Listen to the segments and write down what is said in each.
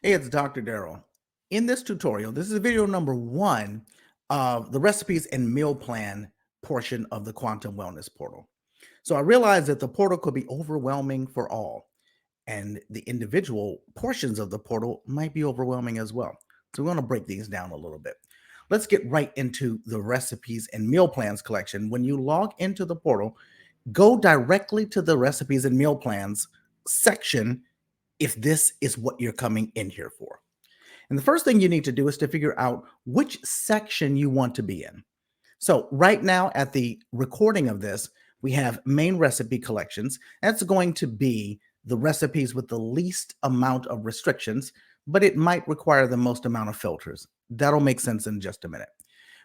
Hey, it's Dr. Darryl. In this tutorial, this is video number one of the recipes and meal plan portion of the Quantum Wellness Portal. So I realized that the portal could be overwhelming for all, and the individual portions of the portal might be overwhelming as well. So we're going to break these down a little bit. Let's get right into the recipes and meal plans collection. When you log into the portal, go directly to the recipes and meal plans section if this is what you're coming in here for. And the first thing you need to do is to figure out which section you want to be in. So right now at the recording of this, we have main recipe collections. That's going to be the recipes with the least amount of restrictions, but it might require the most amount of filters. That'll make sense in just a minute.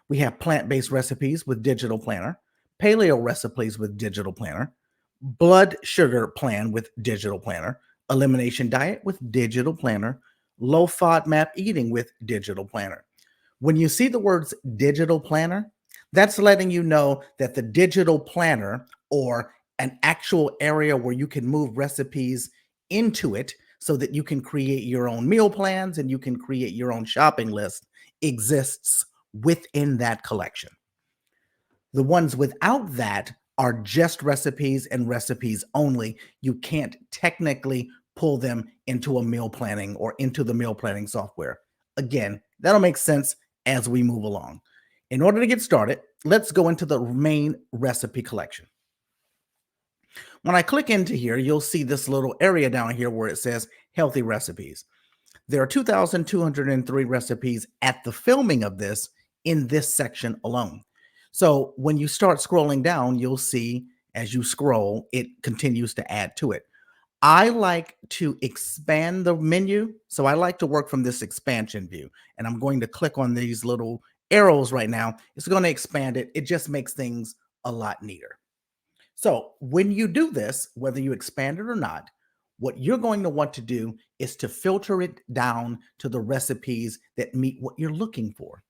We have plant-based recipes with digital planner, paleo recipes with digital planner, blood sugar plan with digital planner, elimination diet with digital planner, low FODMAP eating with digital planner. When you see the words digital planner, that's letting you know that the digital planner, or an actual area where you can move recipes into it so that you can create your own meal plans and you can create your own shopping list, exists within that collection. The ones without that are just recipes and recipes only. You can't technically pull them into a meal planning or into the meal planning software. Again, that'll make sense as we move along. In order to get started, let's go into the main recipe collection. When I click into here, you'll see this little area down here where it says healthy recipes. There are 2,203 recipes at the filming of this in this section alone. So when you start scrolling down, you'll see as you scroll, it continues to add to it. I like to expand the menu. So I like to work from this expansion view, and I'm going to click on these little arrows right now. It's going to expand it. It just makes things a lot neater. So when you do this, whether you expand it or not, what you're going to want to do is to filter it down to the recipes that meet what you're looking for.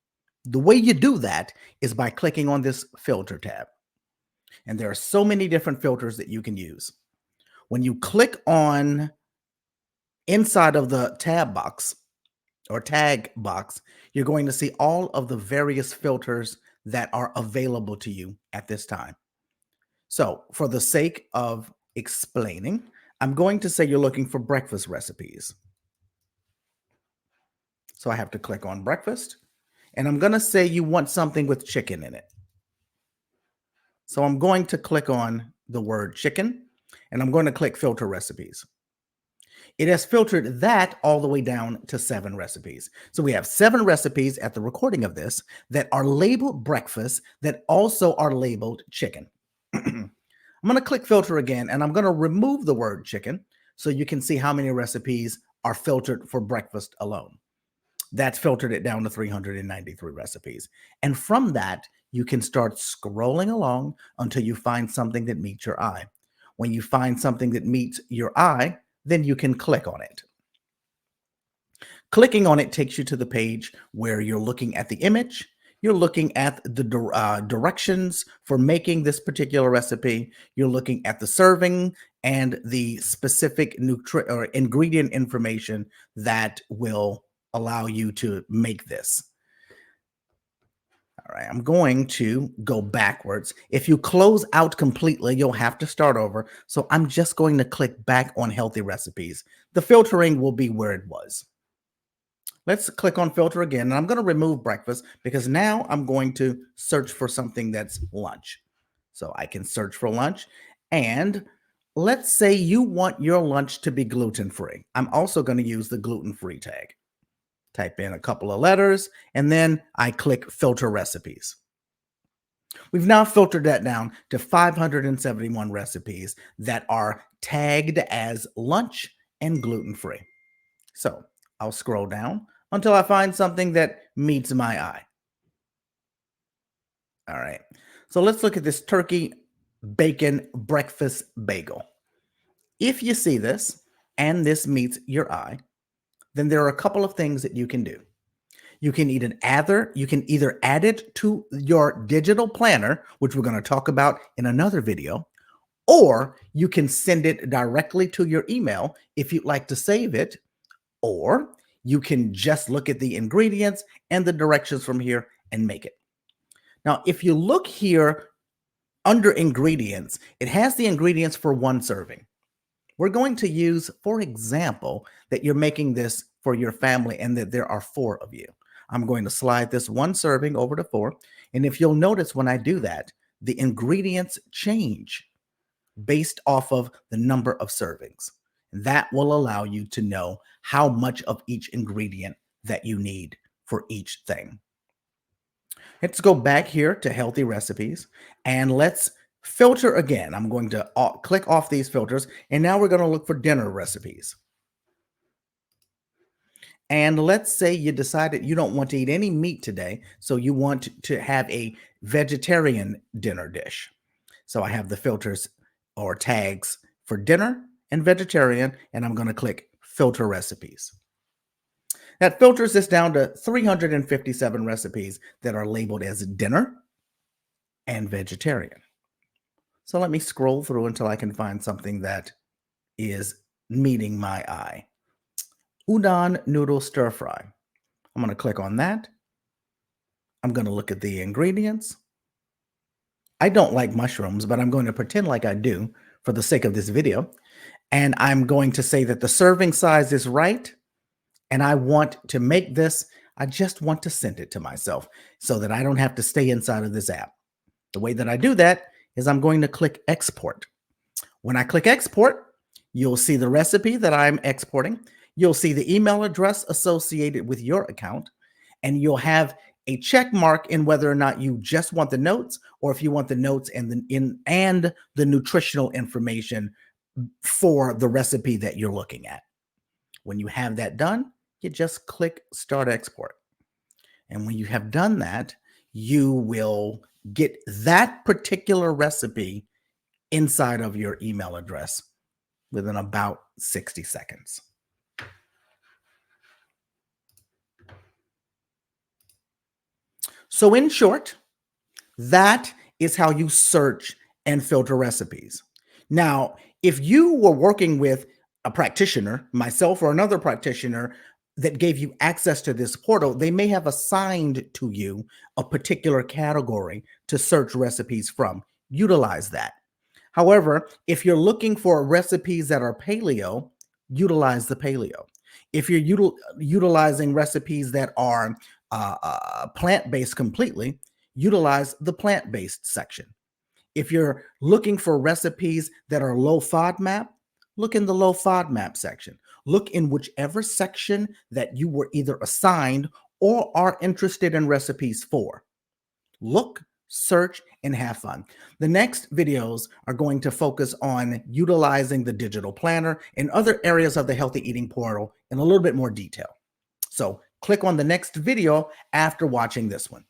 The way you do that is by clicking on this filter tab. And there are so many different filters that you can use. When you click on inside of the tab box or tag box, you're going to see all of the various filters that are available to you at this time. So for the sake of explaining, I'm going to say you're looking for breakfast recipes. So I have to click on breakfast, and I'm going to say you want something with chicken in it. So I'm going to click on the word chicken, and I'm going to click filter recipes. It has filtered that all the way down to 7 recipes. So we have 7 recipes at the recording of this that are labeled breakfast that also are labeled chicken. I'm going to click filter again, and I'm going to remove the word chicken so you can see how many recipes are filtered for breakfast alone. That's filtered it down to 393 recipes. And from that, you can start scrolling along until you find something that meets your eye. When you find something that meets your eye, then you can click on it. Clicking on it takes you to the page where you're looking at the image. You're looking at the directions for making this particular recipe. You're looking at the serving and the specific ingredient information that will allow you to make this. All right, I'm going to go backwards. If you close out completely, you'll have to start over. So I'm just going to click back on healthy recipes. The filtering will be where it was. Let's click on filter again, and I'm going to remove breakfast because now I'm going to search for something that's lunch. So I can search for lunch, and let's say you want your lunch to be gluten-free. I'm also going to use the gluten-free tag. Type in a couple of letters, and then I click filter recipes. We've now filtered that down to 571 recipes that are tagged as lunch and gluten-free. So I'll scroll down until I find something that meets my eye. All right, so let's look at this turkey bacon breakfast bagel. If you see this and this meets your eye, then there are a couple of things that you can do. You can either add it to your digital planner, which we're going to talk about in another video, or you can send it directly to your email if you'd like to save it, or you can just look at the ingredients and the directions from here and make it. Now, if you look here under ingredients, it has the ingredients for one serving. We're going to use, for example, that you're making this for your family and that there are 4 of you. I'm going to slide this one serving over to 4. And if you'll notice when I do that, the ingredients change based off of the number of servings. That will allow you to know how much of each ingredient that you need for each thing. Let's go back here to healthy recipes and let's filter again. I'm going to click off these filters and now we're going to look for dinner recipes. And let's say you decided you don't want to eat any meat today, so you want to have a vegetarian dinner dish. So I have the filters or tags for dinner and vegetarian, and I'm going to click filter recipes. That filters this down to 357 recipes that are labeled as dinner and vegetarian. So let me scroll through until I can find something that is meeting my eye. Udon noodle stir fry. I'm going to click on that. I'm going to look at the ingredients. I don't like mushrooms, but I'm going to pretend like I do for the sake of this video. And I'm going to say that the serving size is right. And I want to make this, I just want to send it to myself so that I don't have to stay inside of this app. The way that I do that is I'm going to click export. When I click export, you'll see the recipe that I'm exporting. You'll see the email address associated with your account, and you'll have a check mark in whether or not you just want the notes or if you want the notes and the nutritional information for the recipe that you're looking at. When you have that done, you just click Start Export. And when you have done that, you will get that particular recipe inside of your email address within about 60 seconds. So in short, that is how you search and filter recipes. Now, if you were working with a practitioner, myself or another practitioner that gave you access to this portal, they may have assigned to you a particular category to search recipes from. Utilize that. However, if you're looking for recipes that are paleo, utilize the paleo. If you're utilizing recipes that are plant-based completely, utilize the plant-based section. If you're looking for recipes that are low FODMAP, look in the low FODMAP section. Look in whichever section that you were either assigned or are interested in recipes for. Look, search, and have fun. The next videos are going to focus on utilizing the digital planner and other areas of the Healthy Eating Portal in a little bit more detail. So click on the next video after watching this one.